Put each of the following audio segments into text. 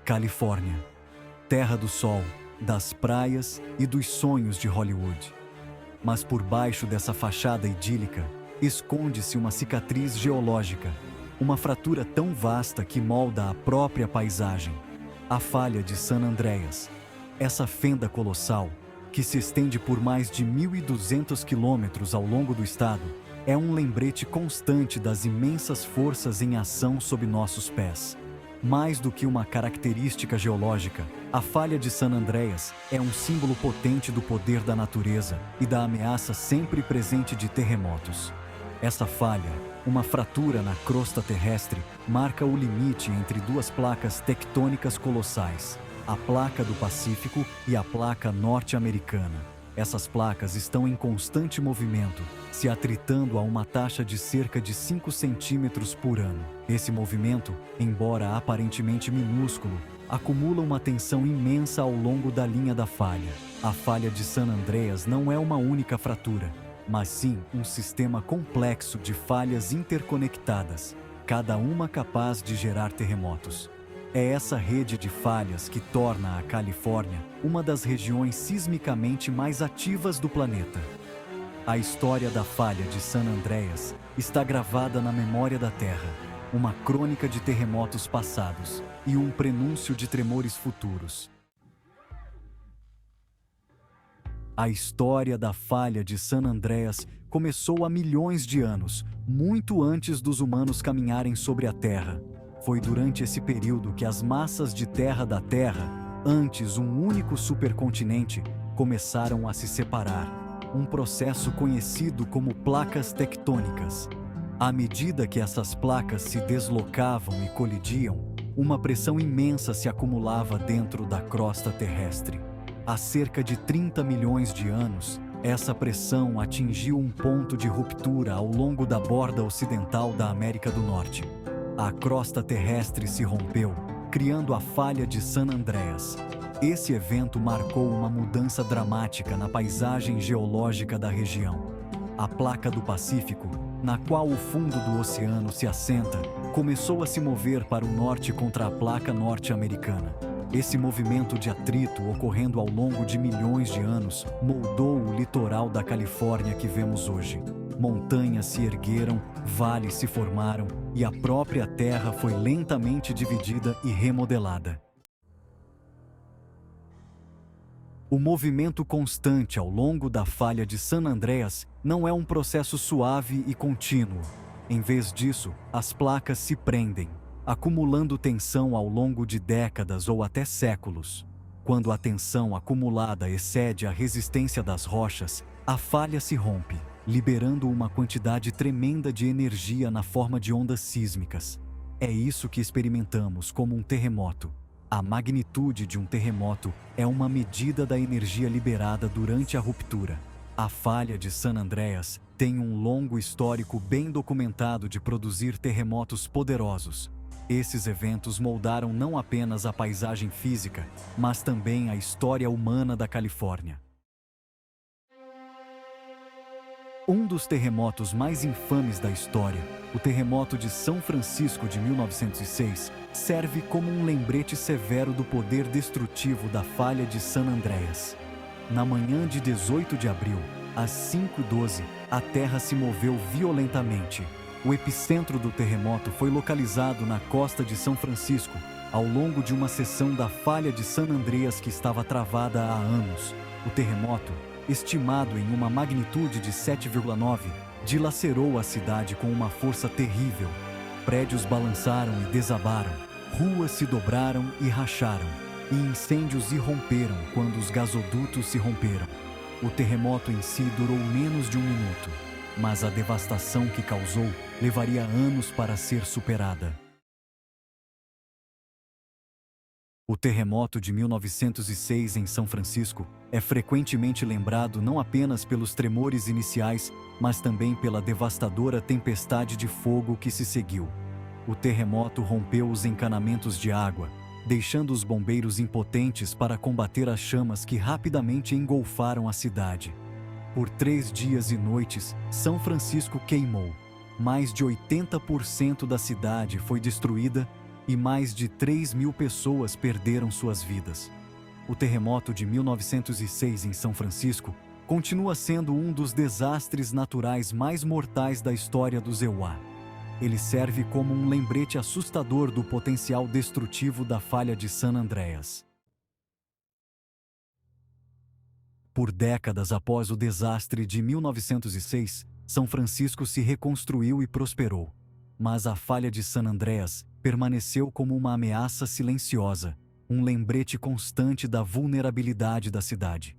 Califórnia. Terra do sol, das praias e dos sonhos de Hollywood. Mas por baixo dessa fachada idílica, esconde-se uma cicatriz geológica, uma fratura tão vasta que molda a própria paisagem. A falha de San Andreas. Essa fenda colossal, que se estende por mais de 1.200 quilômetros ao longo do estado, é um lembrete constante das imensas forças em ação sob nossos pés. Mais do que uma característica geológica, a falha de San Andreas é um símbolo potente do poder da natureza e da ameaça sempre presente de terremotos. Essa falha, uma fratura na crosta terrestre, marca o limite entre duas placas tectônicas colossais, a placa do Pacífico e a placa norte-americana. Essas placas estão em constante movimento, se atritando a uma taxa de cerca de 5 centímetros por ano. Esse movimento, embora aparentemente minúsculo, acumula uma tensão imensa ao longo da linha da falha. A falha de San Andreas não é uma única fratura, mas sim um sistema complexo de falhas interconectadas, cada uma capaz de gerar terremotos. É essa rede de falhas que torna a Califórnia uma das regiões sismicamente mais ativas do planeta. A história da falha de San Andreas está gravada na memória da Terra, uma crônica de terremotos passados e um prenúncio de tremores futuros. A história da falha de San Andreas começou há milhões de anos, muito antes dos humanos caminharem sobre a Terra. Foi durante esse período que as massas de terra da Terra, antes um único supercontinente, começaram a se separar, um processo conhecido como placas tectônicas. À medida que essas placas se deslocavam e colidiam, uma pressão imensa se acumulava dentro da crosta terrestre. Há cerca de 30 milhões de anos, essa pressão atingiu um ponto de ruptura ao longo da borda ocidental da América do Norte. A crosta terrestre se rompeu, criando a falha de San Andreas. Esse evento marcou uma mudança dramática na paisagem geológica da região. A placa do Pacífico, na qual o fundo do oceano se assenta, começou a se mover para o norte contra a placa norte-americana. Esse movimento de atrito ocorrendo ao longo de milhões de anos moldou o litoral da Califórnia que vemos hoje. Montanhas se ergueram, vales se formaram e a própria terra foi lentamente dividida e remodelada. O movimento constante ao longo da falha de San Andreas não é um processo suave e contínuo. Em vez disso, as placas se prendem, acumulando tensão ao longo de décadas ou até séculos. Quando a tensão acumulada excede a resistência das rochas, a falha se rompe, liberando uma quantidade tremenda de energia na forma de ondas sísmicas. É isso que experimentamos como um terremoto. A magnitude de um terremoto é uma medida da energia liberada durante a ruptura. A falha de San Andreas tem um longo histórico bem documentado de produzir terremotos poderosos. Esses eventos moldaram não apenas a paisagem física, mas também a história humana da Califórnia. Um dos terremotos mais infames da história, o terremoto de São Francisco de 1906, serve como um lembrete severo do poder destrutivo da falha de San Andreas. Na manhã de 18 de abril, às 5h12, a Terra se moveu violentamente. O epicentro do terremoto foi localizado na costa de São Francisco, ao longo de uma seção da falha de San Andreas que estava travada há anos. O terremoto, estimado em uma magnitude de 7,9, dilacerou a cidade com uma força terrível. Prédios balançaram e desabaram, ruas se dobraram e racharam, e incêndios irromperam quando os gasodutos se romperam. O terremoto em si durou menos de um minuto, mas a devastação que causou levaria anos para ser superada. O terremoto de 1906 em São Francisco é frequentemente lembrado não apenas pelos tremores iniciais, mas também pela devastadora tempestade de fogo que se seguiu. O terremoto rompeu os encanamentos de água, deixando os bombeiros impotentes para combater as chamas que rapidamente engolfaram a cidade. Por 3 dias e noites, São Francisco queimou. Mais de 80% da cidade foi destruída e mais de 3.000 pessoas perderam suas vidas. O terremoto de 1906 em São Francisco continua sendo um dos desastres naturais mais mortais da história do EUA. Ele serve como um lembrete assustador do potencial destrutivo da falha de San Andreas. Por décadas após o desastre de 1906, São Francisco se reconstruiu e prosperou. Mas a falha de San Andreas permaneceu como uma ameaça silenciosa, um lembrete constante da vulnerabilidade da cidade.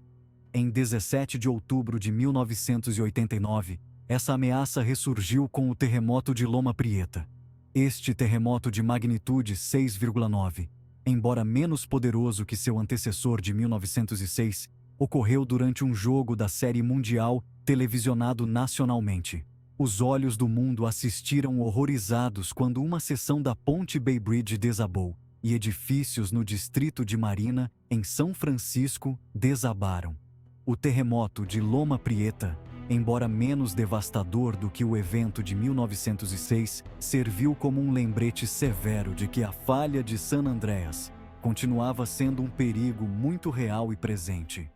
Em 17 de outubro de 1989, essa ameaça ressurgiu com o terremoto de Loma Prieta. Este terremoto de magnitude 6,9, embora menos poderoso que seu antecessor de 1906, ocorreu durante um jogo da Série Mundial televisionado nacionalmente. Os olhos do mundo assistiram horrorizados quando uma seção da Ponte Bay Bridge desabou, e edifícios no distrito de Marina, em São Francisco, desabaram. O terremoto de Loma Prieta, embora menos devastador do que o evento de 1906, serviu como um lembrete severo de que a falha de San Andreas continuava sendo um perigo muito real e presente.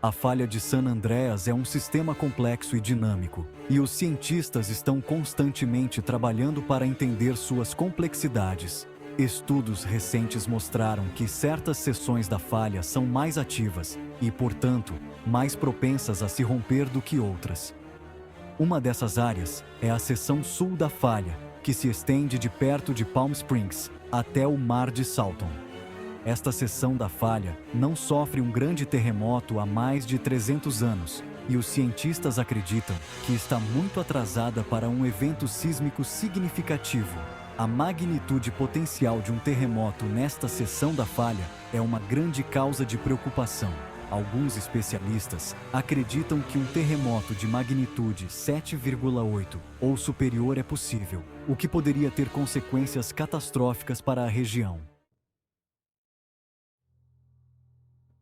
A falha de San Andreas é um sistema complexo e dinâmico, e os cientistas estão constantemente trabalhando para entender suas complexidades. Estudos recentes mostraram que certas seções da falha são mais ativas e, portanto, mais propensas a se romper do que outras. Uma dessas áreas é a seção sul da falha, que se estende de perto de Palm Springs até o Mar de Salton. Esta seção da falha não sofre um grande terremoto há mais de 300 anos, e os cientistas acreditam que está muito atrasada para um evento sísmico significativo. A magnitude potencial de um terremoto nesta seção da falha é uma grande causa de preocupação. Alguns especialistas acreditam que um terremoto de magnitude 7,8 ou superior é possível, o que poderia ter consequências catastróficas para a região.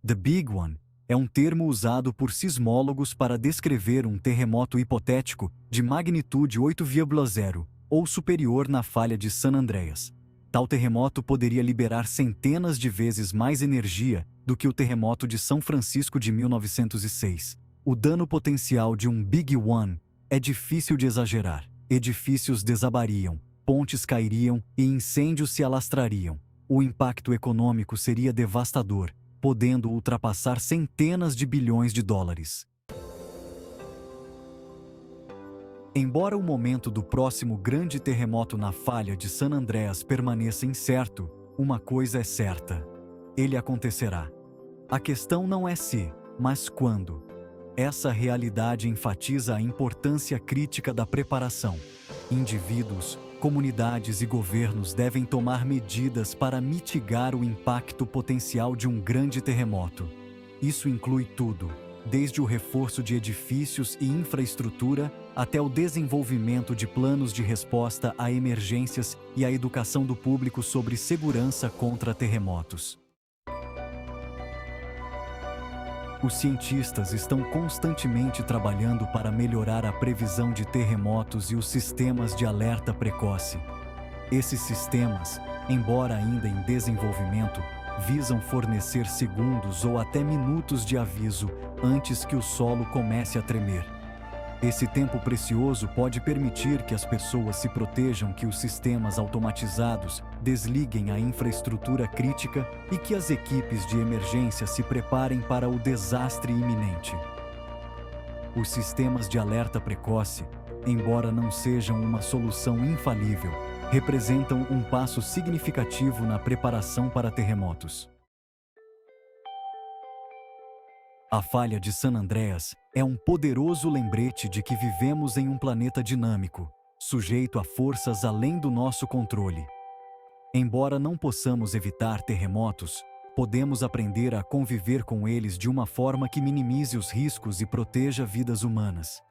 The Big One é um termo usado por sismólogos para descrever um terremoto hipotético de magnitude 8,0 ou superior na falha de San Andreas. Tal terremoto poderia liberar centenas de vezes mais energia do que o terremoto de São Francisco de 1906. O dano potencial de um Big One é difícil de exagerar. Edifícios desabariam, pontes cairiam e incêndios se alastrariam. O impacto econômico seria devastador, podendo ultrapassar centenas de bilhões de dólares. Embora o momento do próximo grande terremoto na falha de San Andreas permaneça incerto, uma coisa é certa: ele acontecerá. A questão não é se, mas quando. Essa realidade enfatiza a importância crítica da preparação. Indivíduos, comunidades e governos devem tomar medidas para mitigar o impacto potencial de um grande terremoto. Isso inclui tudo, desde o reforço de edifícios e infraestrutura até o desenvolvimento de planos de resposta a emergências e a educação do público sobre segurança contra terremotos. Os cientistas estão constantemente trabalhando para melhorar a previsão de terremotos e os sistemas de alerta precoce. Esses sistemas, embora ainda em desenvolvimento, visam fornecer segundos ou até minutos de aviso antes que o solo comece a tremer. Esse tempo precioso pode permitir que as pessoas se protejam, que os sistemas automatizados desliguem a infraestrutura crítica e que as equipes de emergência se preparem para o desastre iminente. Os sistemas de alerta precoce, embora não sejam uma solução infalível, representam um passo significativo na preparação para terremotos. A falha de San Andreas é um poderoso lembrete de que vivemos em um planeta dinâmico, sujeito a forças além do nosso controle. Embora não possamos evitar terremotos, podemos aprender a conviver com eles de uma forma que minimize os riscos e proteja vidas humanas.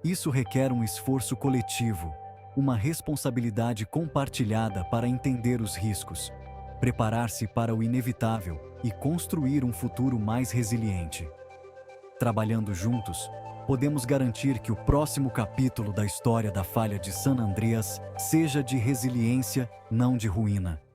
Isso requer um esforço coletivo, uma responsabilidade compartilhada para entender os riscos, preparar-se para o inevitável e construir um futuro mais resiliente. Trabalhando juntos, podemos garantir que o próximo capítulo da história da falha de San Andreas seja de resiliência, não de ruína.